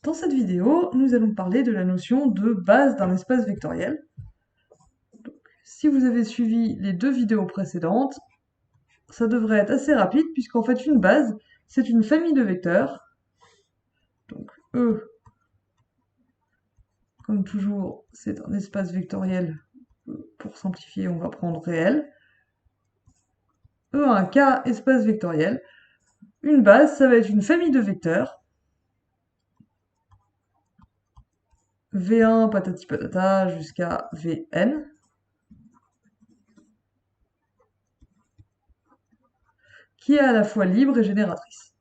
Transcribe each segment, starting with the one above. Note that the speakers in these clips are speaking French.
Dans cette vidéo, nous allons parler de la notion de base d'un espace vectoriel. Si vous avez suivi les deux vidéos précédentes, ça devrait être assez rapide puisqu'en fait une base, c'est une famille de vecteurs. Donc E, comme toujours, c'est un espace vectoriel. Pour simplifier, on va prendre réel. E a un K espace vectoriel. Une base, ça va être une famille de vecteurs. V1 patati patata jusqu'à Vn. Qui est à la fois libre et génératrice.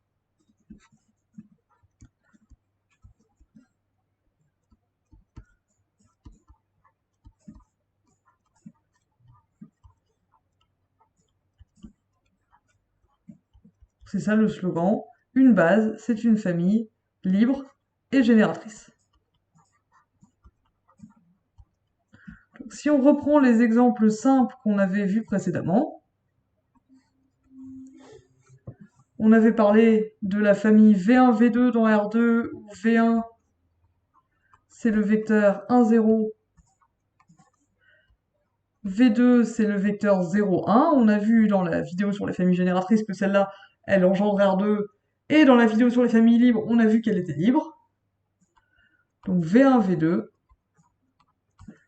C'est ça le slogan. Une base, c'est une famille libre et génératrice. Donc, si on reprend les exemples simples qu'on avait vus précédemment, on avait parlé de la famille V1, V2 dans R2, où V1, c'est le vecteur 1, 0. V2, c'est le vecteur 0, 1. On a vu dans la vidéo sur les familles génératrices que celle-là, elle engendre R2. Et dans la vidéo sur les familles libres, on a vu qu'elle était libre. Donc V1, V2,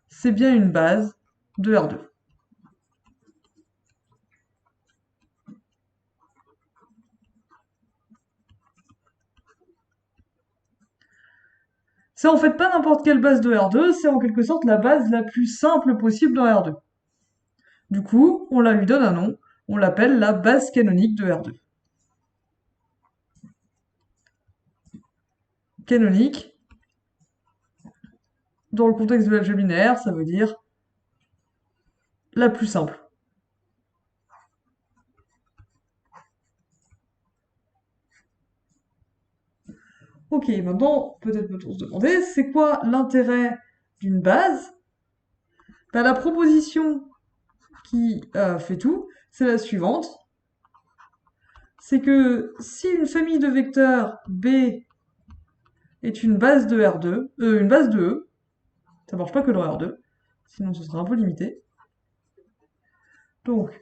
c'est bien une base de R2. C'est en fait pas n'importe quelle base de R2, c'est en quelque sorte la base la plus simple possible dans R2. Du coup, on la lui donne un nom, on l'appelle la base canonique de R2. Canonique, dans le contexte de l'algèbre linéaire, ça veut dire la plus simple. Ok, maintenant, peut-être peut-on se demander, c'est quoi l'intérêt d'une base? La proposition qui fait tout, c'est la suivante. C'est que si une famille de vecteurs B est une base de R2, une base de E, ça marche pas que dans R2, sinon ce sera un peu limité. Donc,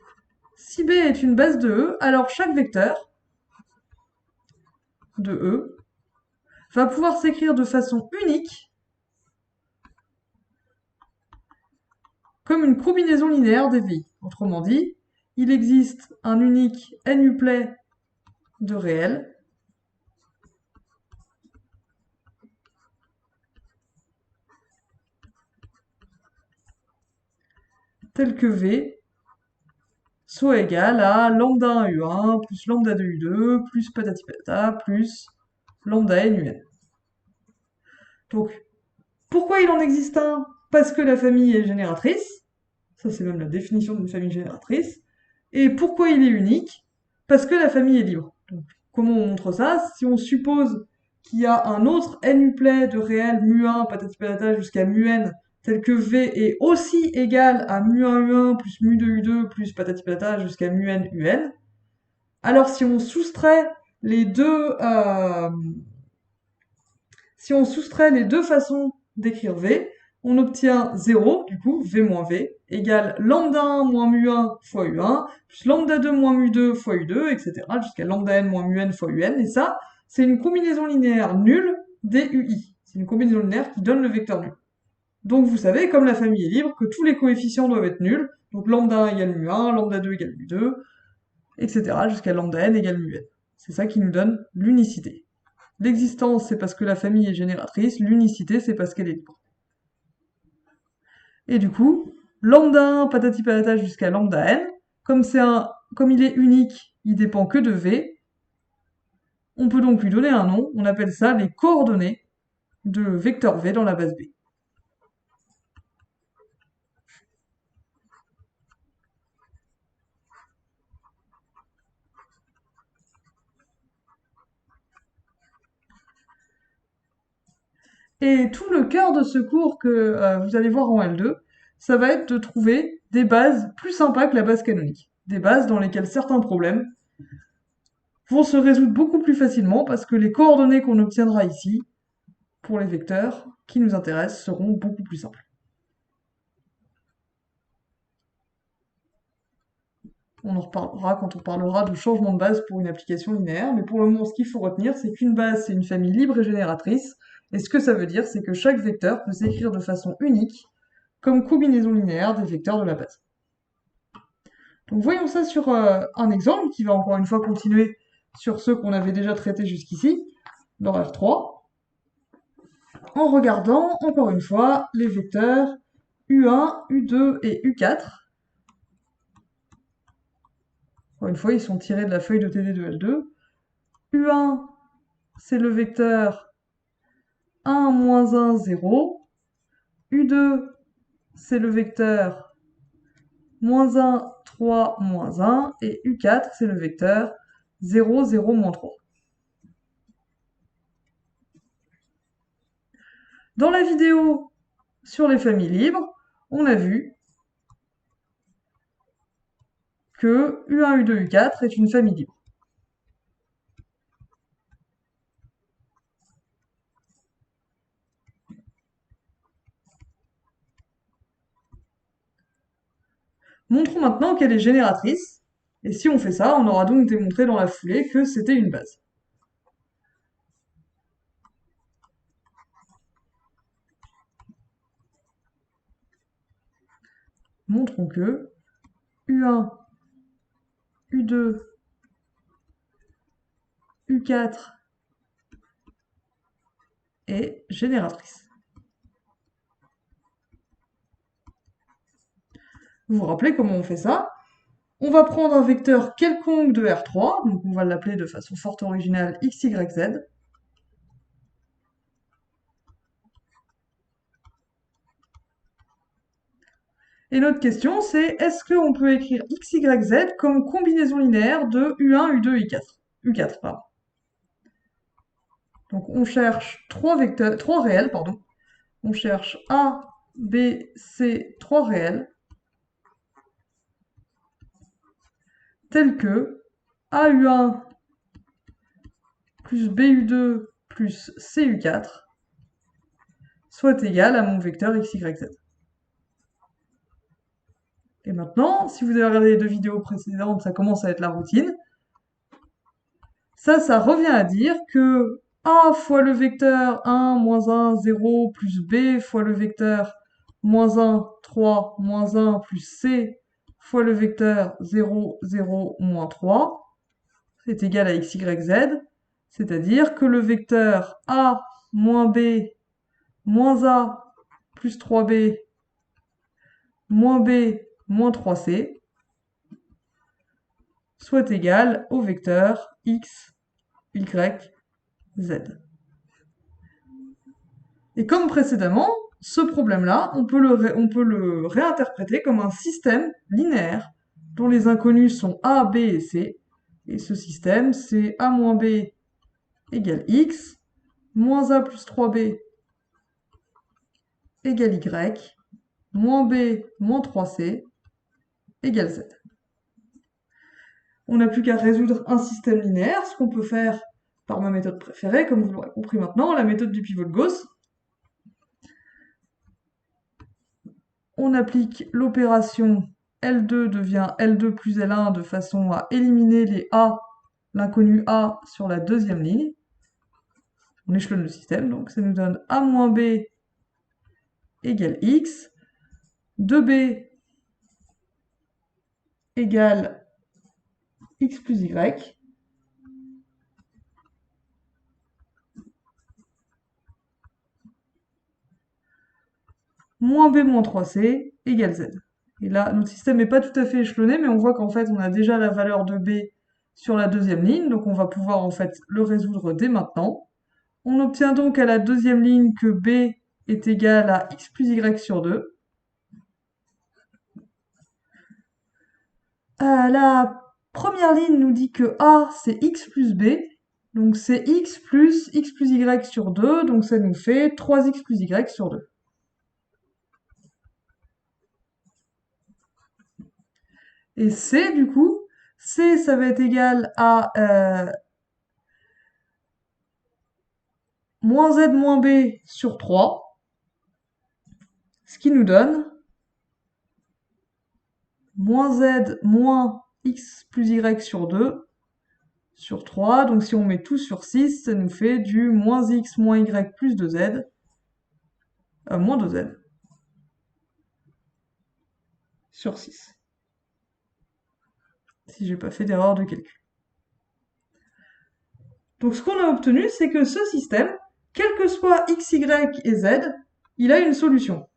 si B est une base de E, alors chaque vecteur de E va pouvoir s'écrire de façon unique comme une combinaison linéaire des VI. Autrement dit, il existe un unique n-uplet de réel tel que V soit égal à lambda 1 U1 plus lambda 2 U2 plus patati patata plus lambda n UN. Donc, pourquoi il en existe un? Parce que la famille est génératrice. Ça, c'est même la définition d'une famille génératrice. Et pourquoi il est unique? Parce que la famille est libre. Donc, comment on montre ça? Si on suppose qu'il y a un autre n-uplet de réel mu1 patati patata jusqu'à mu-n tel que V est aussi égal à mu1 U1 plus mu2 U2 plus patati patata jusqu'à mu-n UN, alors si on soustrait les deux façons d'écrire V, on obtient 0, du coup, V moins V, égale lambda 1 moins mu1 fois U1, plus lambda 2 moins mu2 fois U2, etc., jusqu'à lambda n moins mu n fois UN, et ça, c'est une combinaison linéaire nulle des UI. C'est une combinaison linéaire qui donne le vecteur nul. Donc vous savez, comme la famille est libre, que tous les coefficients doivent être nuls, donc lambda 1 égale mu1, lambda 2 égale mu2, etc., jusqu'à lambda n égale mu n. C'est ça qui nous donne l'unicité. L'existence, c'est parce que la famille est génératrice, l'unicité, c'est parce qu'elle est libre. Et du coup, lambda 1 patati patata jusqu'à lambda n, comme il est unique, il dépend que de V, on peut donc lui donner un nom, on appelle ça les coordonnées de vecteur V dans la base B. Et tout le cœur de ce cours que vous allez voir en L2, ça va être de trouver des bases plus sympas que la base canonique. Des bases dans lesquelles certains problèmes vont se résoudre beaucoup plus facilement parce que les coordonnées qu'on obtiendra ici pour les vecteurs qui nous intéressent seront beaucoup plus simples. On en reparlera quand on parlera de changement de base pour une application linéaire, mais pour le moment, ce qu'il faut retenir, c'est qu'une base, c'est une famille libre et génératrice, et ce que ça veut dire, c'est que chaque vecteur peut s'écrire de façon unique, comme combinaison linéaire des vecteurs de la base. Donc voyons ça sur un exemple qui va encore une fois continuer sur ceux qu'on avait déjà traités jusqu'ici, dans R3, en regardant encore une fois les vecteurs U1, U2 et U4. Encore une fois, ils sont tirés de la feuille de TD de L2. U1, c'est le vecteur 1, moins 1, 0. U2, c'est le vecteur moins 1, 3, moins 1. Et U4, c'est le vecteur 0, 0, moins 3. Dans la vidéo sur les familles libres, on a vu que U1, U2, U4 est une famille libre. Montrons maintenant qu'elle est génératrice, et si on fait ça, on aura donc démontré dans la foulée que c'était une base. Montrons que U1, U2, U4 est génératrice. Vous vous rappelez comment on fait ça? On va prendre un vecteur quelconque de R3, donc on va l'appeler de façon fort originale x, y, z. Et notre question, c'est est-ce qu'on peut écrire x, y, z comme combinaison linéaire de U1, U2, U4? U4, pardon. Donc on cherche trois réels, pardon. On cherche A, B, C, trois réels, tels que AU1 plus BU2 plus CU4 soit égal à mon vecteur x, y, z. Et maintenant, si vous avez regardé les deux vidéos précédentes, ça commence à être la routine. Ça revient à dire que A fois le vecteur 1, moins 1, 0, plus B fois le vecteur moins 1, 3, moins 1, plus C fois le vecteur 0, 0, moins 3, c'est égal à x, y, z. C'est-à-dire que le vecteur A moins B moins A plus 3B moins B moins 3C soit égal au vecteur x, y, z. Et comme précédemment, ce problème-là, on peut le réinterpréter comme un système linéaire dont les inconnus sont A, B et C. Et ce système, c'est A moins B égale x, moins A plus 3B égale y, moins B moins 3C égale z. On n'a plus qu'à résoudre un système linéaire, ce qu'on peut faire par ma méthode préférée, comme vous l'aurez compris maintenant, la méthode du pivot de Gauss. On applique l'opération L2 devient L2 plus L1 de façon à éliminer les A, l'inconnu A sur la deuxième ligne. On échelonne le système, donc ça nous donne A moins B égale X, 2B égale X plus Y, moins B moins 3C égale Z. Et là, notre système n'est pas tout à fait échelonné, mais on voit qu'en fait, on a déjà la valeur de B sur la deuxième ligne, donc on va pouvoir en fait le résoudre dès maintenant. On obtient donc à la deuxième ligne que B est égal à x plus y sur 2. La première ligne nous dit que A, c'est x plus B, donc c'est x plus y sur 2, donc ça nous fait 3x plus y sur 2. Et C, du coup, C, ça va être égal à moins z moins b sur 3, ce qui nous donne moins z moins x plus y sur 2 sur 3. Donc si on met tout sur 6, ça nous fait du moins x moins y plus 2z, moins 2z sur 6. Si j'ai pas fait d'erreur de calcul. Donc ce qu'on a obtenu, c'est que ce système, quel que soit x, y et z, il a une solution.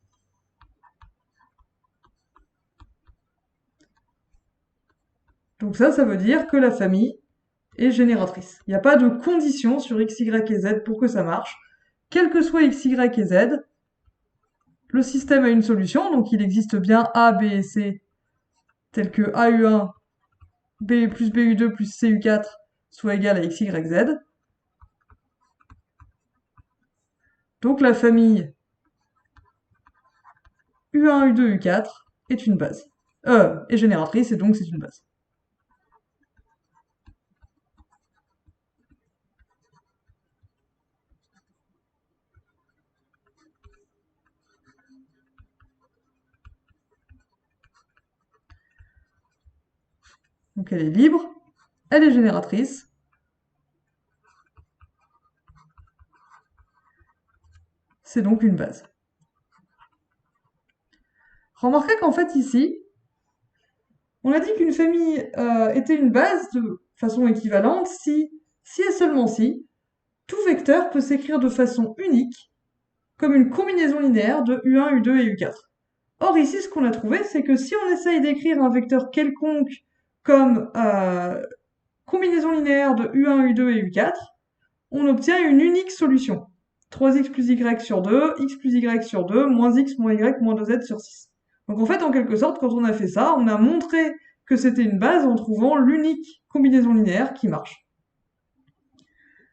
Donc ça veut dire que la famille est génératrice. Il n'y a pas de condition sur x, y et z pour que ça marche. Quel que soit x, y et z, le système a une solution, donc il existe bien A, B et C, tel que AU1, B plus BU2 plus CU4 soit égal à x, y, z. Donc la famille U1, U2, U4 est une base. Est génératrice et donc c'est une base. Donc elle est libre, elle est génératrice. C'est donc une base. Remarquez qu'en fait ici, on a dit qu'une famille était une base de façon équivalente si et seulement si, tout vecteur peut s'écrire de façon unique comme une combinaison linéaire de U1, U2 et U4. Or ici, ce qu'on a trouvé, c'est que si on essaye d'écrire un vecteur quelconque comme combinaison linéaire de U1, U2 et U4, on obtient une unique solution. 3x plus y sur 2, x plus y sur 2, moins x moins y moins 2z sur 6. Donc en fait, en quelque sorte, quand on a fait ça, on a montré que c'était une base en trouvant l'unique combinaison linéaire qui marche.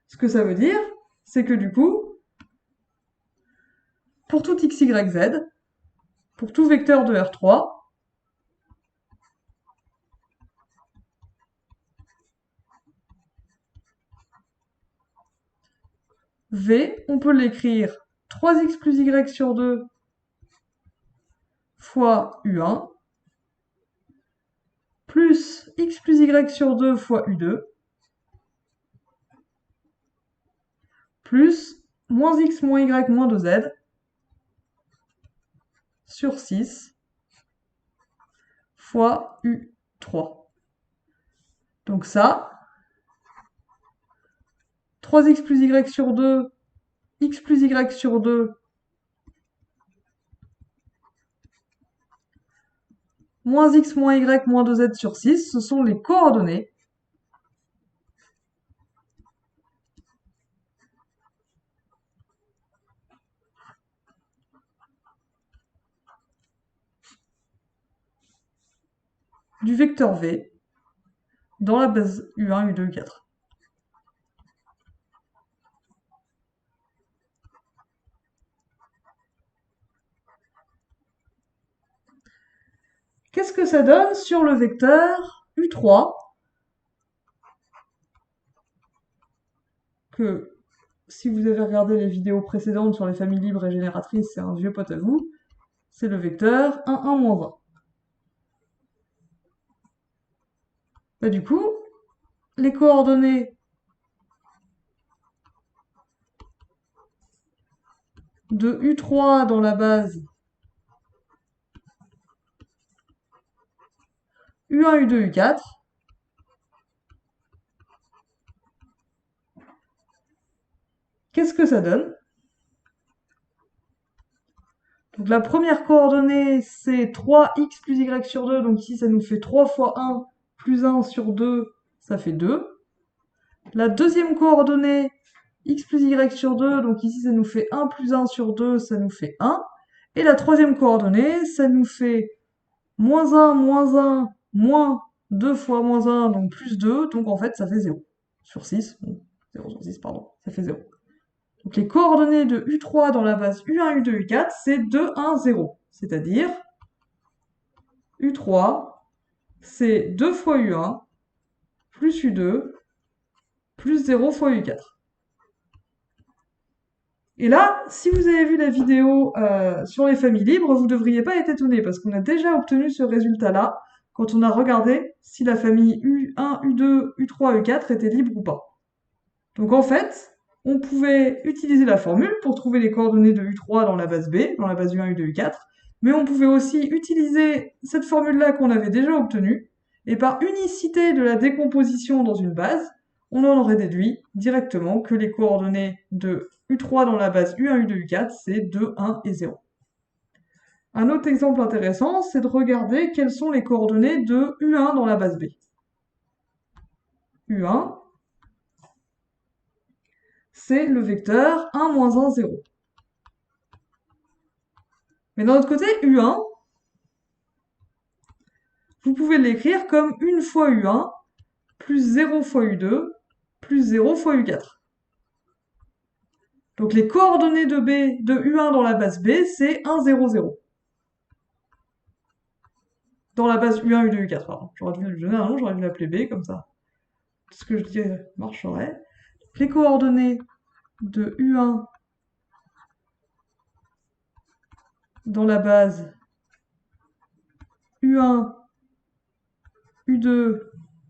Ce que ça veut dire, c'est que du coup, pour tout x, y, z, pour tout vecteur de R3, V, on peut l'écrire 3x plus y sur 2 fois U1, plus x plus y sur 2 fois U2, plus moins x moins y moins 2z sur 6 fois U3. Donc ça, 3x plus y sur 2, x plus y sur 2, moins x moins y moins 2z sur 6, ce sont les coordonnées du vecteur V dans la base U1, U2, U4. Qu'est-ce que ça donne sur le vecteur U3 que, si vous avez regardé les vidéos précédentes sur les familles libres et génératrices, c'est un vieux pote à vous, c'est le vecteur 1, 1, moins 20. Bah, du coup, les coordonnées de U3 dans la base U1, U2, U4, qu'est-ce que ça donne? Donc la première coordonnée, c'est 3x plus y sur 2, donc ici ça nous fait 3 fois 1 plus 1 sur 2, ça fait 2. La deuxième coordonnée, x plus y sur 2, donc ici ça nous fait 1 plus 1 sur 2, ça nous fait 1. Et la troisième coordonnée, ça nous fait moins 1, moins 2 fois moins 1, donc plus 2, donc en fait ça fait 0 sur 6, 0 sur 6, pardon, ça fait 0. Donc les coordonnées de U3 dans la base U1, U2, U4, c'est 2, 1, 0. C'est-à-dire U3, c'est 2 fois U1, plus U2, plus 0 fois U4. Et là, si vous avez vu la vidéo sur les familles libres, vous ne devriez pas être étonné parce qu'on a déjà obtenu ce résultat-là quand on a regardé si la famille U1, U2, U3, U4 était libre ou pas. Donc en fait, on pouvait utiliser la formule pour trouver les coordonnées de U3 dans la base B, dans la base U1, U2, U4, mais on pouvait aussi utiliser cette formule-là qu'on avait déjà obtenue, et par unicité de la décomposition dans une base, on en aurait déduit directement que les coordonnées de U3 dans la base U1, U2, U4, c'est 2, 1 et 0. Un autre exemple intéressant, c'est de regarder quelles sont les coordonnées de U1 dans la base B. U1, c'est le vecteur 1, moins 1, 0. Mais d'un autre côté, U1, vous pouvez l'écrire comme 1 fois U1 plus 0 fois U2 plus 0 fois U4. Donc les coordonnées de U1 dans la base B, c'est 1, 0, 0. Dans la base U1, U2, U4, pardon. J'aurais dû lui donner un nom, j'aurais dû l'appeler B, comme ça. Tout ce que je dis marcherait. Les coordonnées de U1 dans la base U1, U2,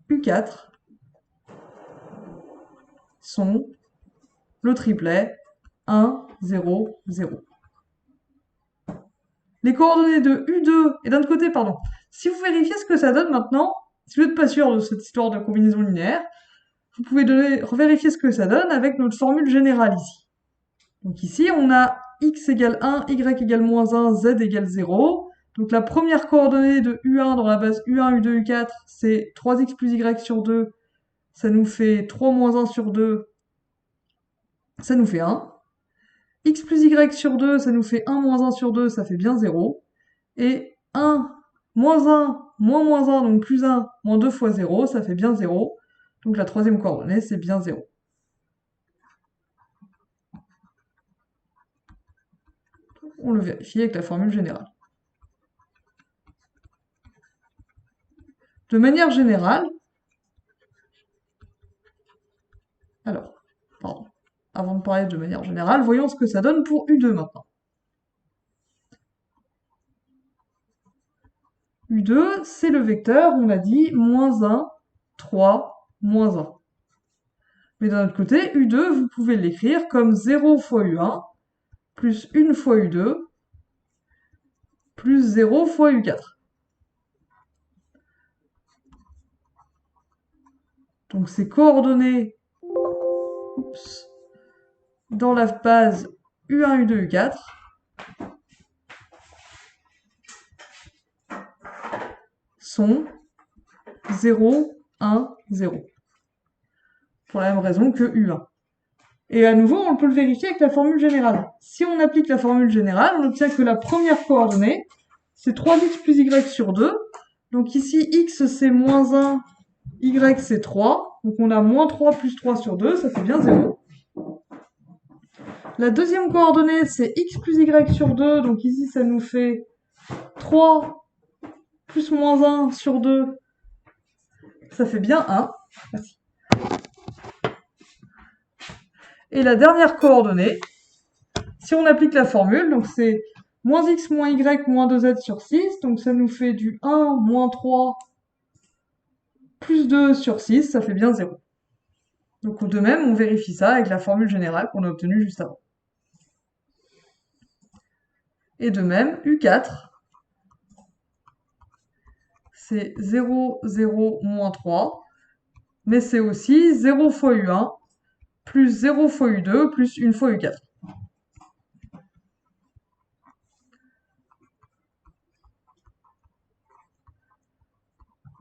U4 sont le triplet 1, 0, 0. Les coordonnées de U2, et d'un autre côté, pardon, si vous vérifiez ce que ça donne maintenant, si vous n'êtes pas sûr de cette histoire de combinaison linéaire, vous pouvez vérifier ce que ça donne avec notre formule générale ici. Donc ici, on a x égale 1, y égale moins 1, z égale 0. Donc la première coordonnée de U1 dans la base U1, U2, U4, c'est 3x plus y sur 2. Ça nous fait 3 moins 1 sur 2. Ça nous fait 1. X plus y sur 2, ça nous fait 1 moins 1 sur 2, ça fait bien 0. Et 1 moins 1 moins 1, donc plus 1 moins 2 fois 0, ça fait bien 0. Donc la troisième coordonnée, c'est bien 0. On le vérifie avec la formule générale. De manière générale, alors, pardon, avant de parler de manière générale, voyons ce que ça donne pour U2 maintenant. U2, c'est le vecteur, on l'a dit, moins 1, 3, moins 1. Mais d'un autre côté, U2, vous pouvez l'écrire comme 0 fois U1, plus 1 fois U2, plus 0 fois U4. Donc ces coordonnées dans la base U1, U2, U4 sont 0, 1, 0. Pour la même raison que U1. Et à nouveau, on peut le vérifier avec la formule générale. Si on applique la formule générale, on obtient que la première coordonnée, c'est 3x plus y sur 2. Donc ici, x c'est moins 1, y c'est 3. Donc on a moins 3 plus 3 sur 2, ça fait bien 0. La deuxième coordonnée, c'est x plus y sur 2. Donc ici, ça nous fait 3 plus moins 1 sur 2. Ça fait bien 1. Merci. Et la dernière coordonnée, si on applique la formule, donc c'est moins x moins y moins 2z sur 6, donc ça nous fait du 1 moins 3 plus 2 sur 6, ça fait bien 0. Donc de même, on vérifie ça avec la formule générale qu'on a obtenue juste avant. Et de même, U4, c'est 0, 0, moins 3, mais c'est aussi 0 fois U1, plus 0 fois U2, plus 1 fois U4.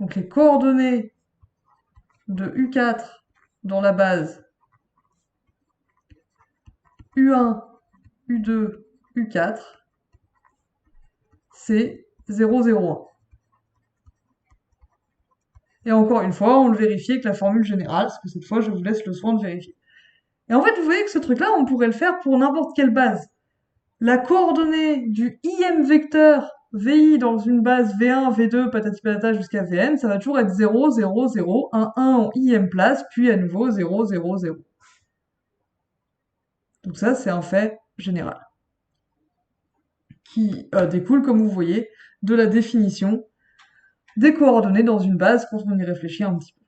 Donc les coordonnées de U4 dans la base U1, U2, U4, c'est 0, 0, 1. Et encore une fois, on le vérifie avec la formule générale, parce que cette fois, je vous laisse le soin de vérifier. Et en fait, vous voyez que ce truc-là, on pourrait le faire pour n'importe quelle base. La coordonnée du im vecteur VI dans une base V1, V2, patati patata jusqu'à Vn, ça va toujours être 0, 0, 0, 1, 1 en im place, puis à nouveau 0, 0, 0. Donc ça, c'est un fait générale, qui découle, comme vous voyez, de la définition des coordonnées dans une base quand on y réfléchit un petit peu.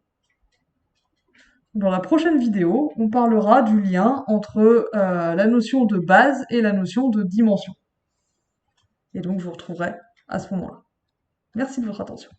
Dans la prochaine vidéo, on parlera du lien entre la notion de base et la notion de dimension. Et donc, je vous retrouverai à ce moment-là. Merci de votre attention.